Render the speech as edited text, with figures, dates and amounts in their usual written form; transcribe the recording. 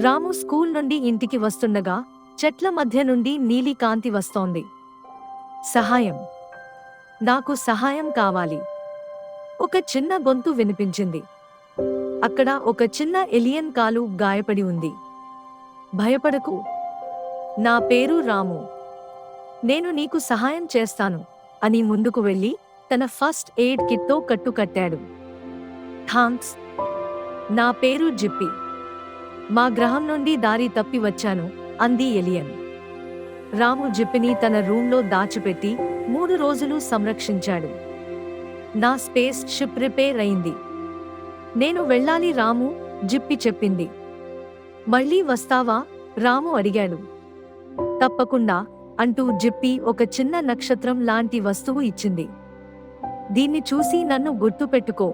రాము school నుండి ఇంటికి వస్తుండగా చెట్ల మధ్య నుండి నీలి కాంతి వస్తోంది. సహాయం! నాకు సహాయం కావాలి! ఒక చిన్న గొంతు వినిపించింది. అక్కడ ఒక చిన్న ఎలియన్ కాలు గాయపడి ఉంది. భయపడకు! నా పేరు రాము. నేను నీకు సహాయం చేస్తాను అని ముందుకు వెళ్ళి తన ఫస్ట్ ఎయిడ్ కిట్తో కట్టుకట్టాడు. థాంక్స్! నా పేరు జిప్పి. మా గ్రహం నుండి దారి తప్పి వచ్చాను అంది ఎలియన్. రాము జిప్పిని తన రూంలో దాచిపెట్టి 3 రోజులు సంరక్షించాడు. నా స్పేస్ షిప్ రిపేర్ అయింది. నేను వెళ్ళాలి రాము, జిప్పి చెప్పింది. మళ్ళీ వస్తావా? రాము అడిగాడు. తప్పకుండా అంటూ జిప్పి ఒక చిన్న నక్షత్రం లాంటి వస్తువు ఇచ్చింది. దీన్ని చూసి నన్ను గుర్తుపెట్టుకో